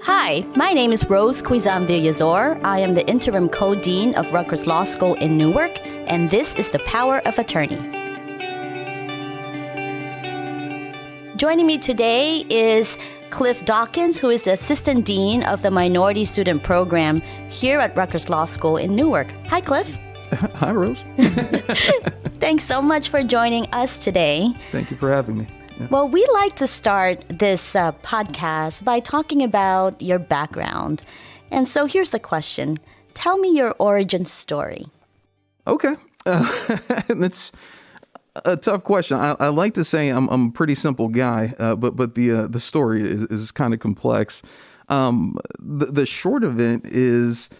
Hi, my name is Rose Cuison-Villazor. I am the Interim Co-Dean of Rutgers Law School in Newark, and this is The Power of Attorney. Joining me today is Cliff Dawkins, who is the Assistant Dean of the Minority Student Program here at Rutgers Law School in Newark. Hi, Cliff. Hi, Rose. Thanks so much for joining us today. Thank you for having me. Yeah. Well, we like to start this podcast by talking about your background. And so here's the question. Tell me your origin story. Okay. That's a tough question. I like to say I'm a pretty simple guy, but the story is kind of complex. The short of it is,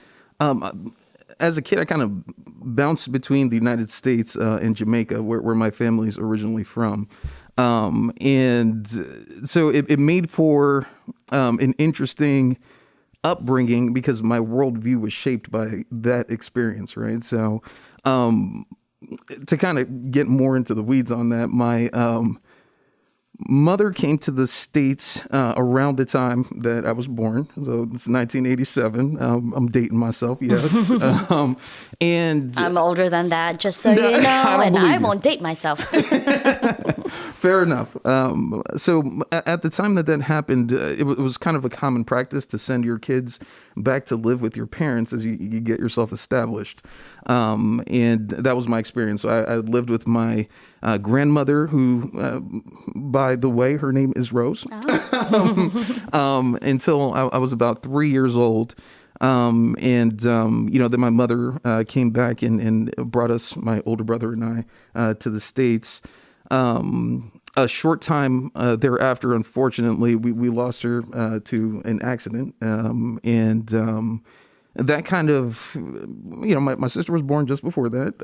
as a kid, I kind of bounced between the United States and Jamaica, where my family's originally from. And so it made for an interesting upbringing because my worldview was shaped by that experience, right? So to kind of get more into the weeds on that, my mother came to the States around the time that I was born. So it's 1987. I'm dating myself, yes. And I'm older than that, just so you know, and I won't date myself. Fair enough. So at the time that happened, it was kind of a common practice to send your kids back to live with your parents as you get yourself established. And that was my experience. So I lived with my grandmother, who, by the way, her name is Rose, until I was about 3 years old. Then my mother came back and brought us, my older brother and I, to the States. A short time thereafter, unfortunately, we lost her to an accident. That kind of, my sister was born just before that.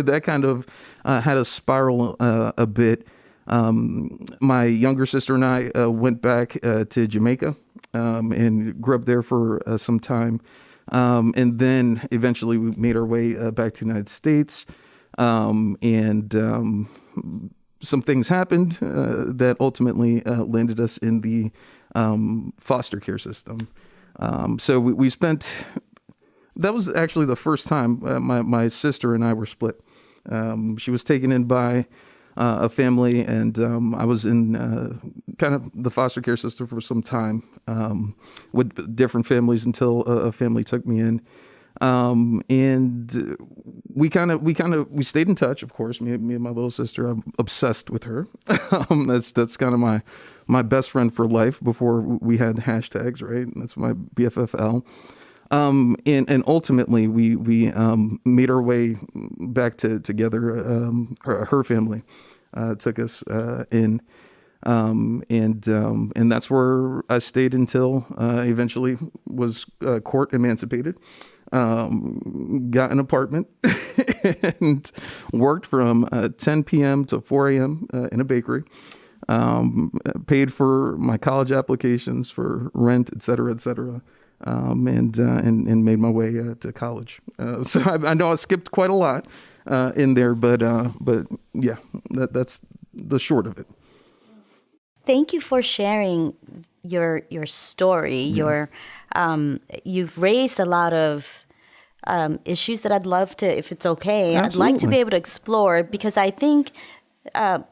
That kind of had a spiral a bit. My younger sister and I went back to Jamaica and grew up there for some time. And then eventually we made our way back to the United States. Some things happened that ultimately landed us in the foster care system. So we spent, that was actually the first time my sister and I were split. She was taken in by a family, and I was in kind of the foster care system for some time with different families until a family took me in. And we stayed in touch, of course, me and my little sister. I'm obsessed with her. That's kind of my best friend for life before we had hashtags, right? That's my BFFL. And ultimately we made our way back together. Her family, took us, in, and that's where I stayed until, eventually was, court emancipated. Got an apartment and worked from 10 p.m. to 4 a.m. In a bakery. Paid for my college applications, for rent, et cetera, and made my way to college. So I know I skipped quite a lot in there, but yeah, that's the short of it. Thank you for sharing your story. Yeah. You've raised a lot of issues that I'd love to, if it's okay, Absolutely. I'd like to be able to explore, because I think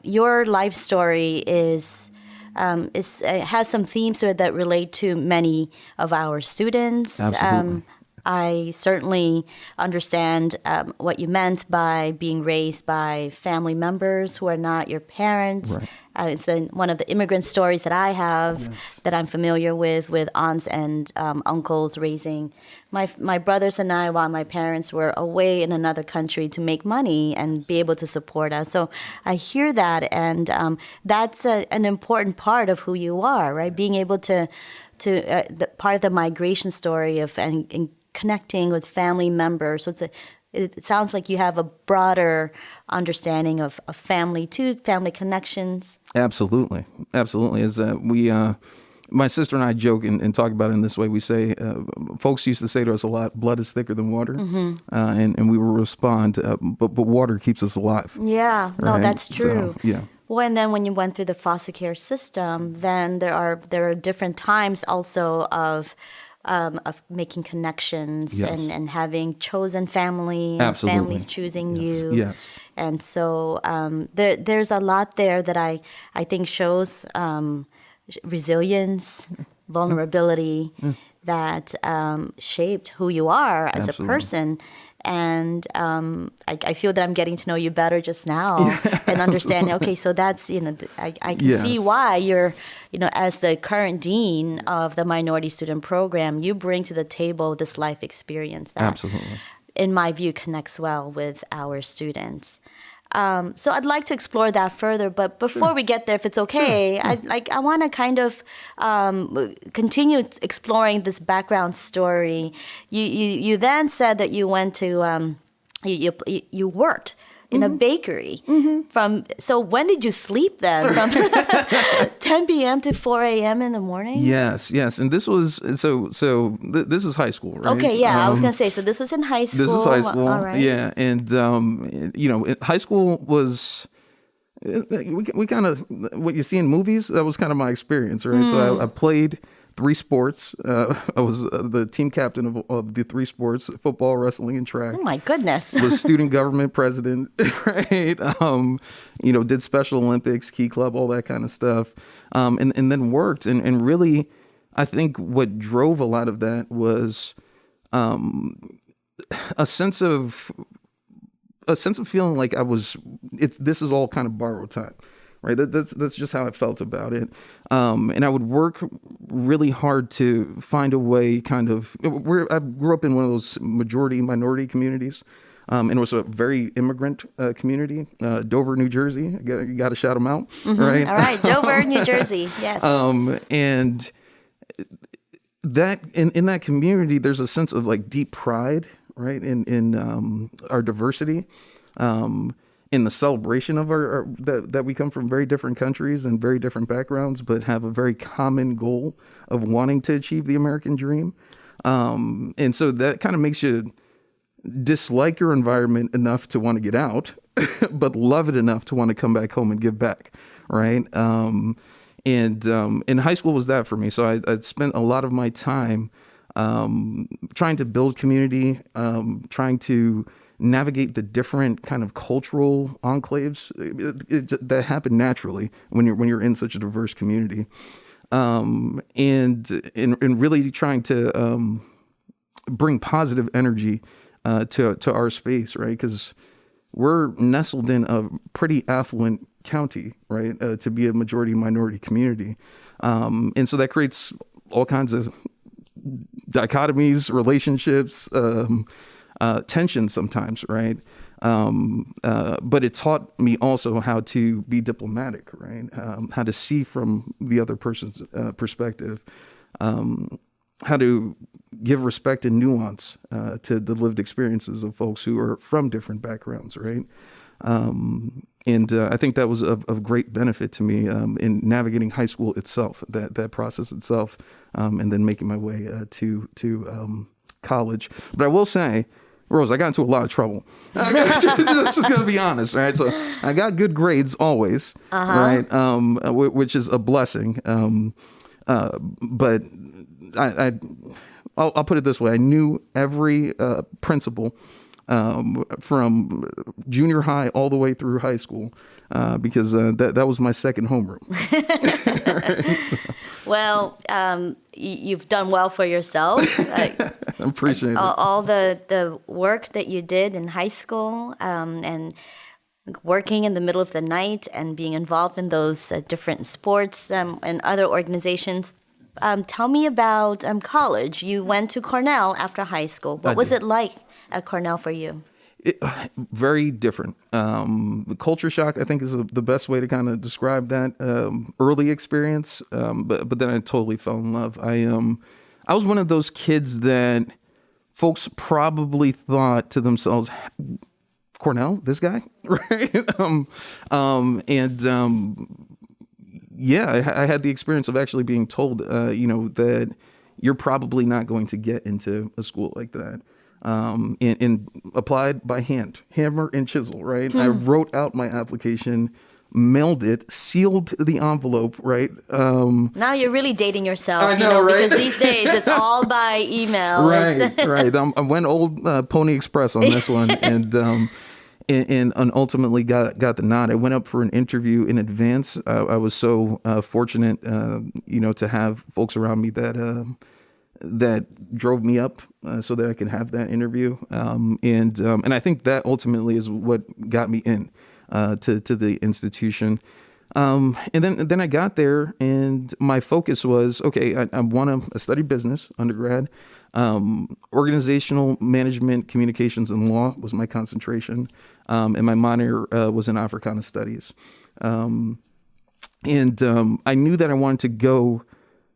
your life story has some themes to it that relate to many of our students. Absolutely. I certainly understand what you meant by being raised by family members who are not your parents. Right. It's one of the immigrant stories that I have that I'm familiar with aunts and uncles raising my brothers and I while my parents were away in another country to make money and be able to support us. So I hear that, and that's an important part of who you are, right? Being able to the part of the migration story of and connecting with family members. So it sounds like you have a broader understanding of family too, family connections. Absolutely. As my sister and I joke and talk about it in this way. We say, folks used to say to us a lot, blood is thicker than water. Mm-hmm. And we will respond, but water keeps us alive. Yeah, no, right? that's true. So, yeah. Well, and then when you went through the foster care system, then there are different times also of making connections Yes. and having chosen family and Absolutely. families choosing Yes. you. Yes. And so there's a lot there that I think shows resilience, vulnerability that shaped who you are as Absolutely. a person. And I feel that I'm getting to know you better just now and understanding, okay, so that's, I can see Yes. why you're, as the current dean of the minority student program, you bring to the table this life experience that, Absolutely. in my view, connects well with our students. So I'd like to explore that further, but before we get there, if it's okay, I want to kind of continue exploring this background story. You then said that you went to you worked in a bakery so when did you sleep then? From 10 p.m. to 4 a.m. in the morning? Yes, and this was this is high school, right? Okay, yeah, I was gonna say, so this was in high school. This is high school, all right. yeah, and high school was we kind of what you see in movies. That was kind of my experience, right? So I played 3 sports. I was the team captain of the 3 sports: football, wrestling, and track. Oh my goodness. Was student government president, right? Did Special Olympics, Key Club, all that kind of stuff, and then worked. And really, I think what drove a lot of that was a sense of feeling like this is all kind of borrowed time. Right, that's just how I felt about it, and I would work really hard to find a way. I grew up in one of those minority communities, and it was a very immigrant community, Dover, New Jersey. You got to shout them out, right? All right, Dover, New Jersey, yes. And that in that community, there's a sense of like deep pride, right, in our diversity. In the celebration of our that we come from very different countries and very different backgrounds, but have a very common goal of wanting to achieve the American dream. And so that kind of makes you dislike your environment enough to want to get out, but love it enough to want to come back home and give back, right? And in high school was that for me. So I spent a lot of my time trying to build community, trying to navigate the different kind of cultural enclaves that happen naturally when you're in such a diverse community, and really trying to bring positive energy to our space, right? Because we're nestled in a pretty affluent county, right? To be a majority minority community, and so that creates all kinds of dichotomies, relationships. Tension sometimes, right? But it taught me also how to be diplomatic, right? How to see from the other person's perspective, how to give respect and nuance to the lived experiences of folks who are from different backgrounds, right? And I think that was of great benefit to me in navigating high school itself, that process itself, and then making my way to college. But I will say, Rose, I got into a lot of trouble. This is going to be honest, right? So I got good grades always, right? Which is a blessing. But I'll put it this way. I knew every principal from junior high all the way through high school because that was my second homeroom. Right, so. Well, you've done well for yourself. I appreciate it. All the work that you did in high school and working in the middle of the night and being involved in those different sports and other organizations. Tell me about college. You went to Cornell after high school. What was it like at Cornell for you? Very different. The culture shock, I think, is the best way to kind of describe that early experience. But then I totally fell in love. I was one of those kids that folks probably thought to themselves, Cornell, this guy, right? Yeah, I had the experience of actually being told, that you're probably not going to get into a school like that. And applied by hand, hammer and chisel, right? I wrote out my application mailed it, sealed the envelope, right? Now you're really dating yourself, I know, right? because these days it's all by email. Right. I went old Pony Express on this one, and ultimately got the nod. I went up for an interview in advance. I was so fortunate, to have folks around me that drove me up so that I could have that interview. And I think that ultimately is what got me in to the institution. And then I got there, and my focus was, okay, I studied business undergrad. Organizational management, communications, and law was my concentration. And my minor was in Africana studies. And I knew that I wanted to go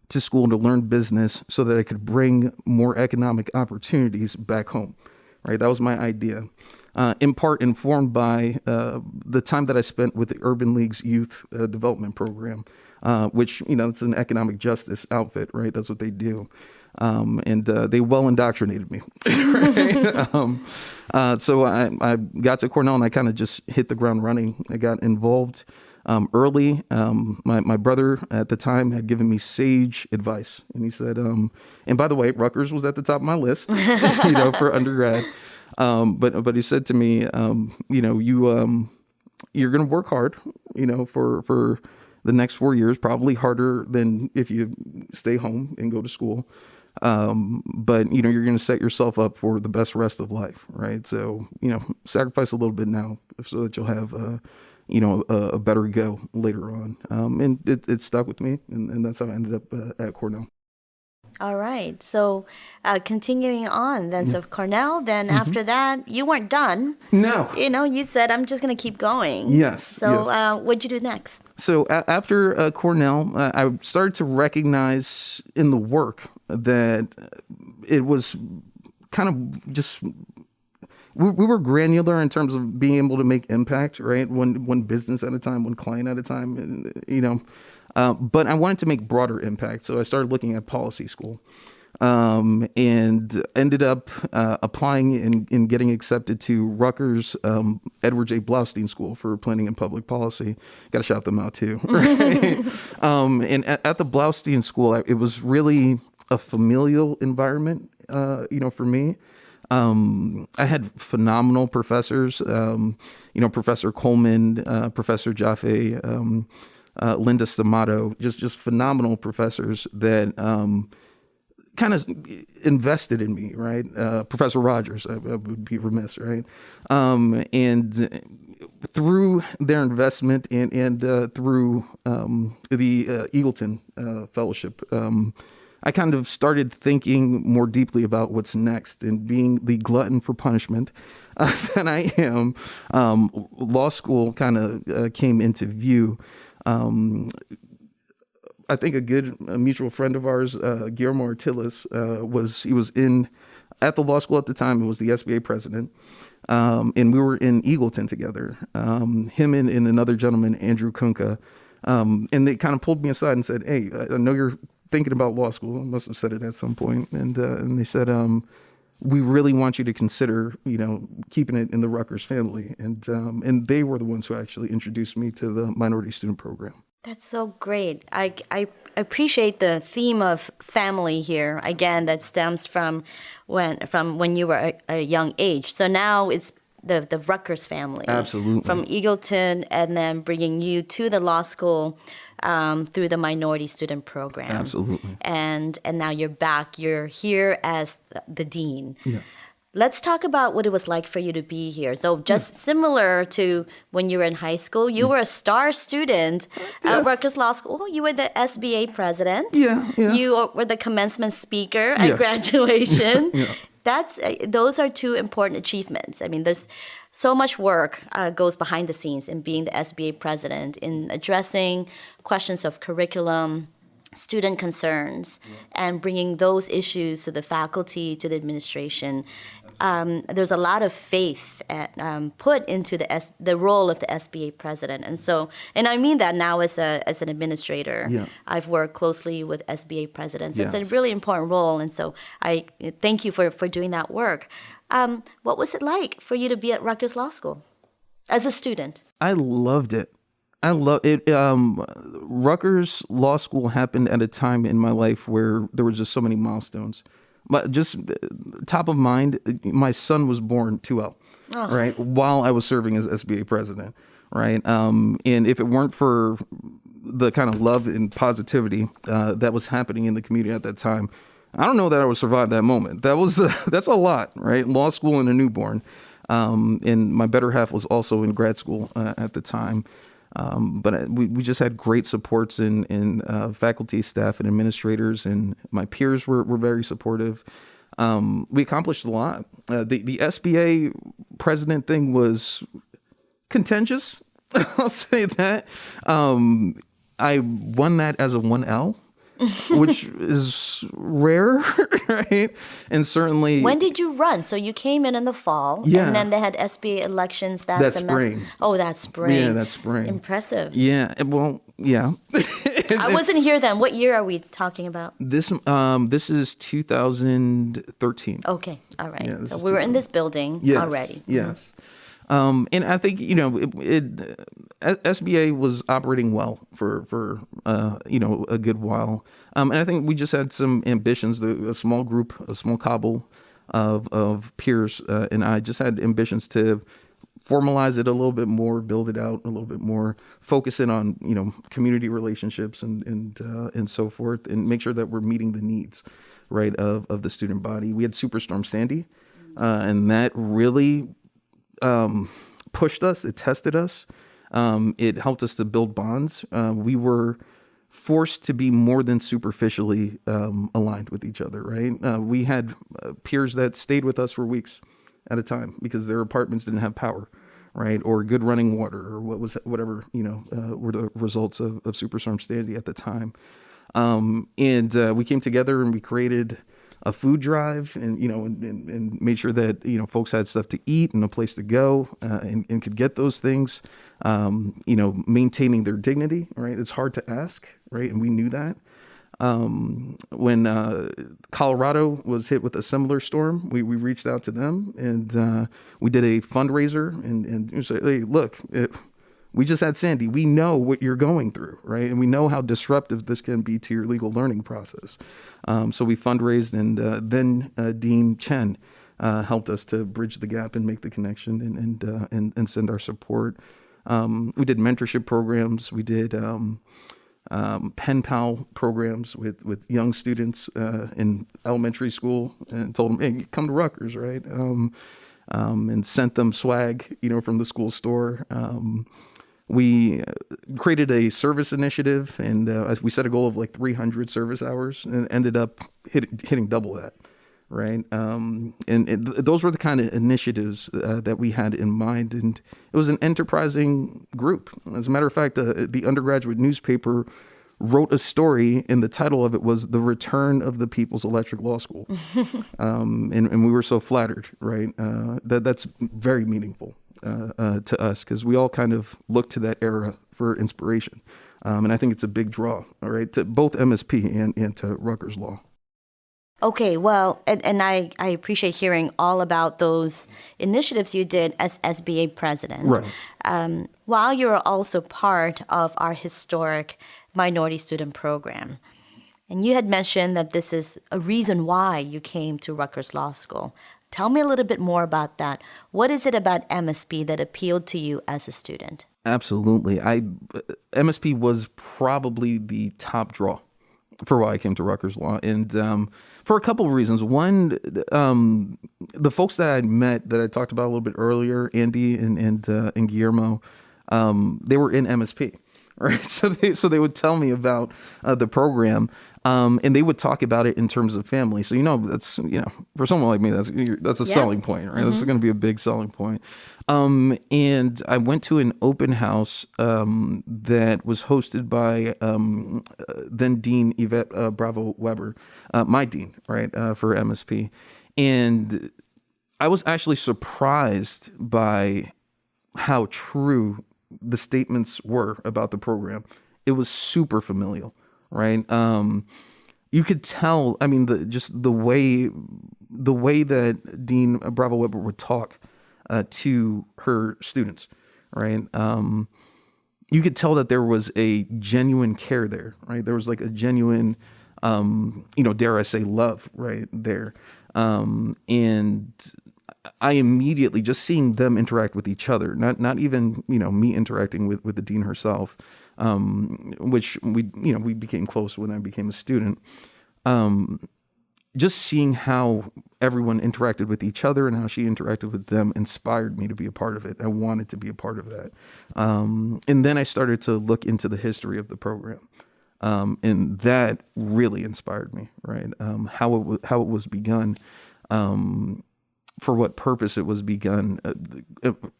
to school to learn business so that I could bring more economic opportunities back home. Right, that was my idea. In part informed by the time that I spent with the Urban League's Youth Development Program, which, it's an economic justice outfit, right? That's what they do. And they well indoctrinated me. Right? So I got to Cornell, and I kind of just hit the ground running. I got involved early. My brother at the time had given me sage advice, and he said, and by the way, Rutgers was at the top of my list, for undergrad. But he said to me, you're going to work hard, for the next 4 years, probably harder than if you stay home and go to school. But you're going to set yourself up for the best rest of life. Right. So, sacrifice a little bit now so that you'll have, a better go later on. And it stuck with me. And that's how I ended up at Cornell. All right. So continuing on then, so Cornell, then after that, you weren't done. No. You said, I'm just going to keep going. Yes. So yes. What'd you do next? So after Cornell, I started to recognize in the work that it was kind of just... We were granular in terms of being able to make impact, right? One business at a time, one client at a time, but I wanted to make broader impact. So I started looking at policy school, and ended up applying and getting accepted to Rutgers Edward J. Blaustein School for Planning and Public Policy. Got to shout them out too. Right? And at the Blaustein School, it was really a familial environment, for me. I had phenomenal professors, Professor Coleman, Professor Jaffe, Linda Stamato, just phenomenal professors that kind of invested in me, right? Professor Rogers, I would be remiss, right? And through their investment and through the Eagleton Fellowship, I kind of started thinking more deeply about what's next, and being the glutton for punishment that I am. Law school kind of came into view. I think a good mutual friend of ours, Guillermo Artiles, was at the law school at the time. He was the SBA president, and we were in Eagleton together. Him and another gentleman, Andrew Kunka, and they kind of pulled me aside and said, "Hey, I know you're thinking about law school." I must have said it at some point. And they said, we really want you to consider, keeping it in the Rutgers family. And they were the ones who actually introduced me to the minority student program. That's so great. I appreciate the theme of family here. Again, that stems from when you were a young age. So now it's the Rutgers family. Absolutely. From Eagleton, and then bringing you to the law school through the minority student program. Absolutely. And now you're back. You're here as the dean. Yeah. Let's talk about what it was like for you to be here. So just similar to when you were in high school, you were a star student at Rutgers Law School. You were the SBA president. Yeah. You were the commencement speaker at graduation. Yeah. Those are two important achievements. I mean, there's so much work goes behind the scenes in being the SBA president, in addressing questions of curriculum, student concerns, and bringing those issues to the faculty, to the administration. There's a lot of faith put into the role of the SBA president, and I mean that now as an administrator. Yeah. I've worked closely with SBA presidents. Yes. It's a really important role, and so I thank you for doing that work. What was it like for you to be at Rutgers Law School as a student? I loved it. I love it. Rutgers Law School happened at a time in my life where there were just so many milestones. But just top of mind, my son was born 2L, right, while I was serving as SBA president, right? And if it weren't for the kind of love and positivity that was happening in the community at that time, I don't know that I would survive that moment. That's a lot, right? Law school and a newborn. And my better half was also in grad school at the time. But we just had great supports in faculty, staff, and administrators, and my peers were very supportive. We accomplished a lot. The SBA president thing was contentious. I'll say that. I won that as a 1L, which is rare, right? And certainly... When did you run? So you came in the fall, and then they had SBA elections that semester. Spring. Oh, that spring. Yeah, that spring. Impressive. Yeah, well, yeah. I wasn't here then. What year are we talking about? This is 2013. Okay, all right. Yeah, so we were in this building already. Yes. And I think, SBA was operating well for a good while. And I think we just had some ambitions. A small group, a small cobble of peers, and I just had ambitions to formalize it a little bit more, build it out a little bit more, focus in on, community relationships and so forth, and make sure that we're meeting the needs, right, of the student body. We had Superstorm Sandy, and that really pushed us. It tested us. It helped us to build bonds. We were forced to be more than superficially aligned with each other, right? We had peers that stayed with us for weeks at a time because their apartments didn't have power, right? Or good running water, or whatever, were the results of Superstorm Sandy at the time. And we came together and we created a food drive and made sure that, folks had stuff to eat and a place to go and could get those things, maintaining their dignity, right? It's hard to ask, right? And we knew that. When Colorado was hit with a similar storm, we reached out to them and we did a fundraiser and said, hey, look, we just had Sandy. We know what you're going through, right? And we know how disruptive this can be to your legal learning process. So we fundraised, and then Dean Chen helped us to bridge the gap and make the connection and send our support. We did mentorship programs. We did pen pal programs with young students in elementary school, and told them, hey, come to Rutgers, right? And sent them swag, from the school store. We created a service initiative, and we set a goal of like 300 service hours, and ended up hitting double that, right? Those were the kind of initiatives that we had in mind, and it was an enterprising group. As a matter of fact, the undergraduate newspaper wrote a story, and the title of it was "The Return of the People's Electric Law School," and we were so flattered, right? That's very meaningful to us, because we all kind of look to that era for inspiration, and I think it's a big draw, all right, to both MSP and to Rutgers Law. Okay, well, and I appreciate hearing all about those initiatives you did as SBA president. Right. While you are also part of our historic minority student program. And you had mentioned that this is a reason why you came to Rutgers Law School. Tell me a little bit more about that. What is it about MSP that appealed to you as a student? Absolutely. MSP was probably the top draw for why I came to Rutgers Law, and for a couple of reasons. One, the folks that I met that I talked about a little bit earlier, Andy and Guillermo, they were in MSP, right? So they would tell me about the program, and they would talk about it in terms of family. So that's for someone like me, that's a selling point, right? Mm-hmm. This is going to be a big selling point. And I went to an open house that was hosted by then Dean Yvette Bravo Weber, my dean, right, for MSP. And I was actually surprised by how true the statements were about the program. It was super familial, right? You could tell, I mean, the way that Dean Bravo Weber would talk to her students, right? you could tell that there was a genuine care there, right? There was like a genuine, dare I say, love right there. And I immediately, just seeing them interact with each other, not even, me interacting with the dean herself, which we became close when I became a student. Just seeing how everyone interacted with each other and how she interacted with them inspired me to be a part of it. I wanted to be a part of that. And then I started to look into the history of the program. And that really inspired me, right? How it was begun, for what purpose it was begun.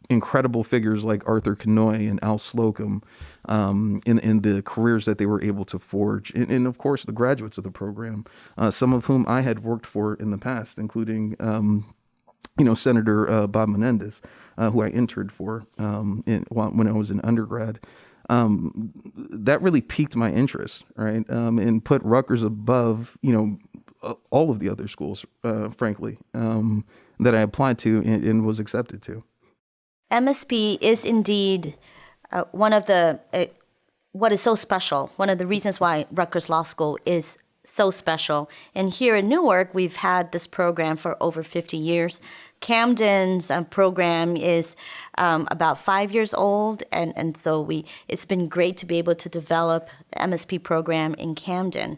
Incredible figures like Arthur Kanoy and Al Slocum, in the careers that they were able to forge, and of course the graduates of the program, some of whom I had worked for in the past, including Senator Bob Menendez, who I interned for when I was an undergrad. That really piqued my interest, right? And put Rutgers above, all of the other schools, frankly, that I applied to and was accepted to. MSP is indeed one of the, what is so special, one of the reasons why Rutgers Law School is so special. And here in Newark, we've had this program for over 50 years. Camden's program is about 5 years old, and so it's been great to be able to develop the MSP program in Camden.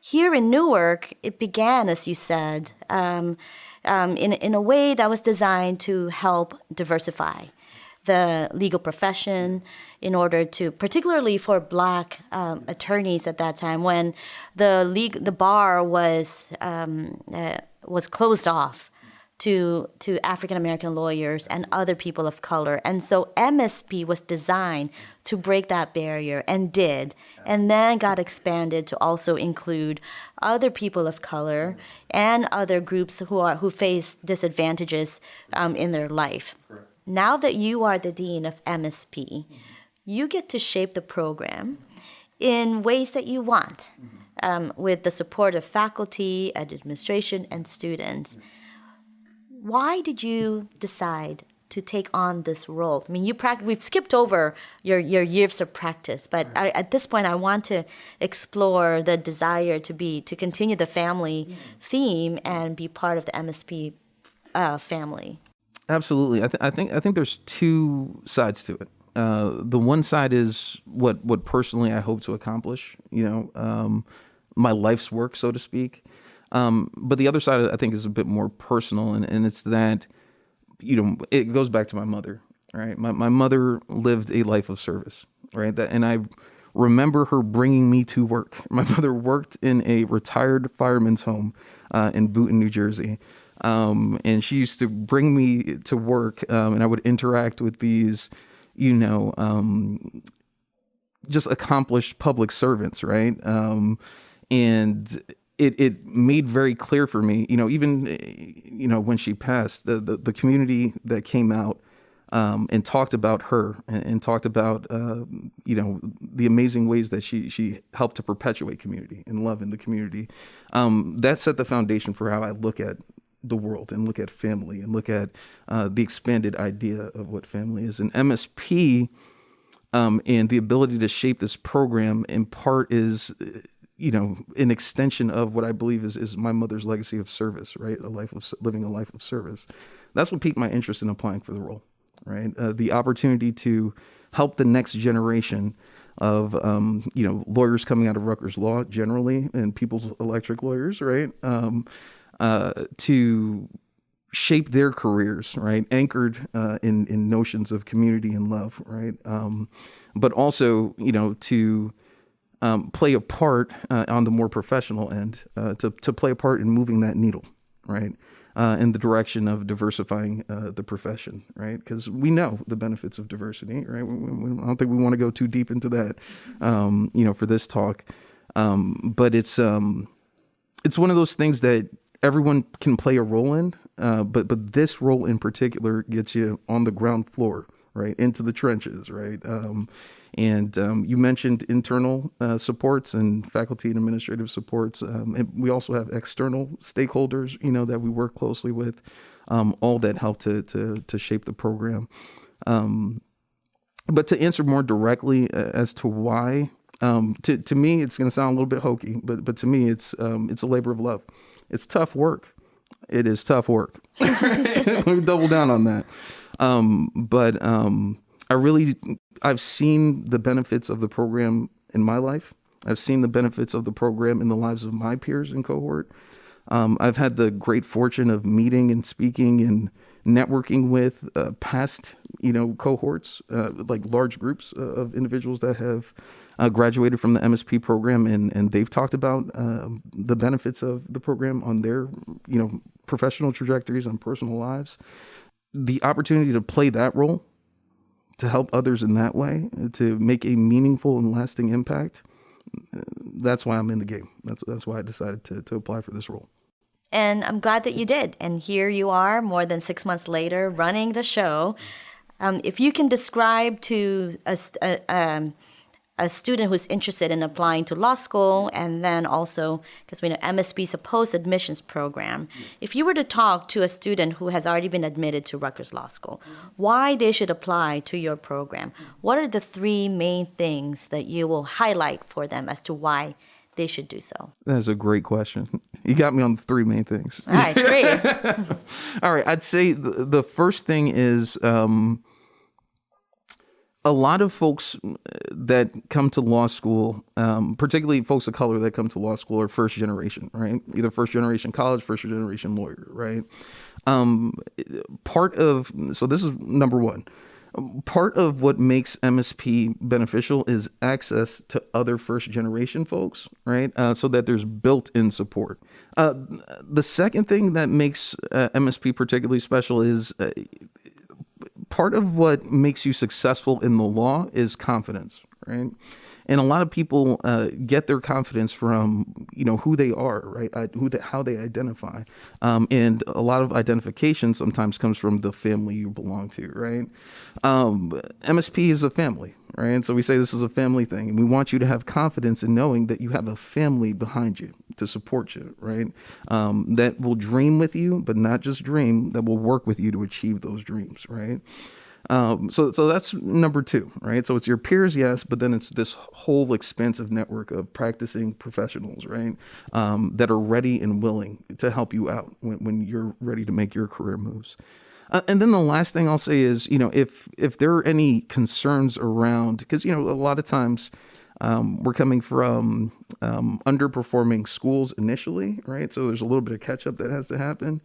Here in Newark, it began, as you said, in a way that was designed to help diversify the legal profession in order to, particularly for Black attorneys at that time, when the bar was closed off to African American lawyers and other people of color. And so MSP was designed to break that barrier, and did, and then got expanded to also include other people of color and other groups who face disadvantages in their life. Correct. Now that you are the dean of MSP, you get to shape the program in ways that you want, with the support of faculty, administration, and students. Why did you decide to take on this role? I mean, we've skipped over your years of practice, but at this point, I want to explore the desire to continue the family theme and be part of the MSP family. Absolutely, I think there's two sides to it. The one side is what personally I hope to accomplish. My life's work, so to speak. But the other side, I think, is a bit more personal, and it's that, it goes back to my mother, right? My mother lived a life of service, right? And I remember her bringing me to work. My mother worked in a retired fireman's home in Boonton, New Jersey. And she used to bring me to work, and I would interact with these, just accomplished public servants, right? And it made very clear for me, even, when she passed, the community that came out and talked about her and talked about, the amazing ways that she helped to perpetuate community and love in the community. That set the foundation for how I look at the world and look at family and look at the expanded idea of what family is. And MSP and the ability to shape this program in part is, an extension of what I believe is my mother's legacy of service, right? Living a life of service. That's what piqued my interest in applying for the role, right? The opportunity to help the next generation of, lawyers coming out of Rutgers Law generally, and People's Electric lawyers, right? To shape their careers, right? Anchored in notions of community and love, right? But also, to play a part on the more professional end, to play a part in moving that needle, right? In the direction of diversifying the profession, right? Because we know the benefits of diversity, right? I don't think we want to go too deep into that, for this talk. But it's one of those things that everyone can play a role in, but this role in particular gets you on the ground floor, right, into the trenches, right? And you mentioned internal supports and faculty and administrative supports. And we also have external stakeholders, that we work closely with, all that help to shape the program. But to answer more directly as to why, to me, it's going to sound a little bit hokey, but to me, it's a labor of love. It's tough work. It is tough work. Let me double down on that. But I've seen the benefits of the program in my life. I've seen the benefits of the program in the lives of my peers in cohort. I've had the great fortune of meeting and speaking and networking with past, cohorts, like large groups of individuals that have graduated from the MSP program, and they've talked about the benefits of the program on their, professional trajectories and personal lives. The opportunity to play that role, to help others in that way, to make a meaningful and lasting impact. That's why I'm in the game. That's why I decided to apply for this role. And I'm glad that you did. And here you are, more than 6 months later, running the show. If you can describe to a student who's interested in applying to law school, and then also, because we know MSP is a post-admissions program, if you were to talk to a student who has already been admitted to Rutgers Law School, why they should apply to your program, what are the 3 main things that you will highlight for them as to why they should do so? That's a great question. You got me on the 3 main things. All right, great. All right, I'd say the first thing is a lot of folks that come to law school, particularly folks of color that come to law school, are first generation, right? Either first generation college, first generation lawyer, right? So this is number one. Part of what makes MSP beneficial is access to other first generation folks, right? So that there's built-in support. The second thing that makes MSP particularly special is part of what makes you successful in the law is confidence, right? And a lot of people get their confidence from, who they are, right? How they identify. And a lot of identification sometimes comes from the family you belong to, right? MSP is a family, right? And so we say this is a family thing. And we want you to have confidence in knowing that you have a family behind you to support you, right? That will dream with you, but not just dream, that will work with you to achieve those dreams, right? So that's number 2, right? So it's your peers, yes, but then it's this whole expansive network of practicing professionals, right? That are ready and willing to help you out when you're ready to make your career moves. And then the last thing I'll say is, if there are any concerns around, because, a lot of times we're coming from underperforming schools initially, right? So there's a little bit of catch up that has to happen.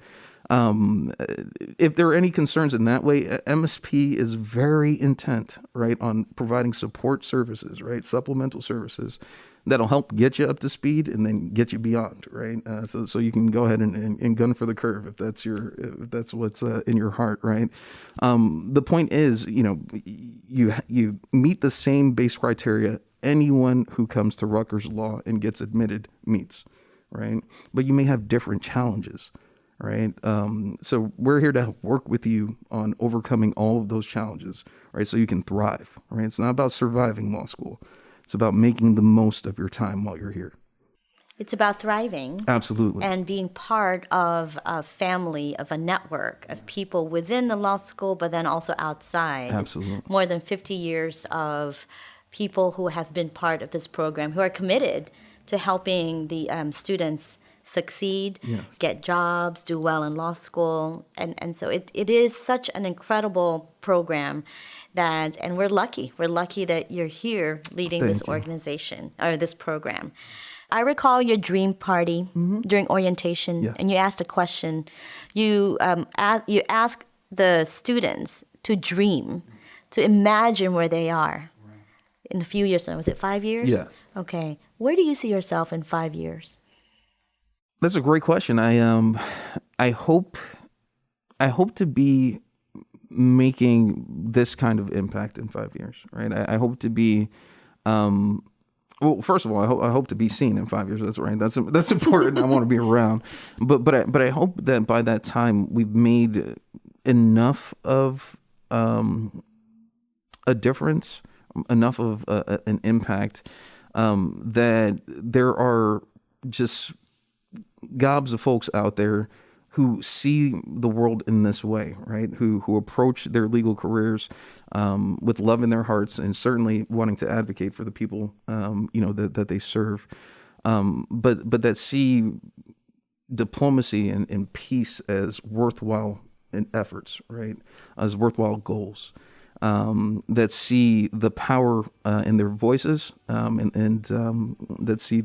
If there are any concerns in that way, MSP is very intent, right, on providing support services, right, supplemental services that'll help get you up to speed and then get you beyond, right? So you can go ahead and gun for the curve if that's what's in your heart, right? The point is, you meet the same base criteria anyone who comes to Rutgers Law and gets admitted meets, right? But you may have different challenges. Right. So we're here to work with you on overcoming all of those challenges, right? So you can thrive, right? It's not about surviving law school. It's about making the most of your time while you're here. It's about thriving. Absolutely. And being part of a family, of a network of people within the law school, but then also outside. Absolutely. More than 50 years of people who have been part of this program, who are committed to helping the students succeed, yes, get jobs, do well in law school. And so it is such an incredible program and we're lucky. We're lucky that you're here leading this organization or this program. I recall your dream party during orientation, yes, and you asked a question. You asked the students to dream, to imagine where they are in a few years. Was it 5 years? Yes. Okay. Where do you see yourself in 5 years? That's a great question. I hope to be making this kind of impact in 5 years, right? I hope to be, well, first of all, I hope to be seen in 5 years. That's right. That's important. I want to be around, but I hope that by that time we've made enough of a difference, enough of an impact that there are just gobs of folks out there who see the world in this way, right? Who approach their legal careers with love in their hearts and certainly wanting to advocate for the people, that they serve, but that see diplomacy and peace as worthwhile efforts, right? As worthwhile goals, that see the power in their voices, and that see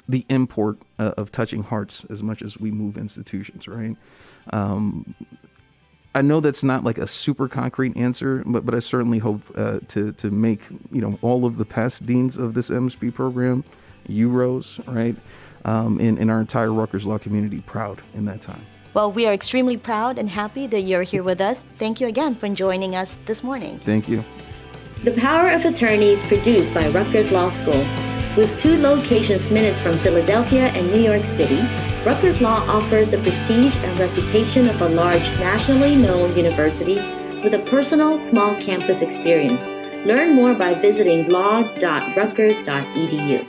the import of touching hearts as much as we move institutions, right? I know that's not like a super concrete answer, but I certainly hope to make all of the past deans of this MSP program, you, Rose, right, and our entire Rutgers law community proud in that time. Well, we are extremely proud and happy that you're here with us. Thank you again for joining us this morning. Thank you. The Power of Attorney is produced by Rutgers Law School. With 2 locations minutes from Philadelphia and New York City, Rutgers Law offers the prestige and reputation of a large, nationally known university with a personal, small campus experience. Learn more by visiting law.rutgers.edu.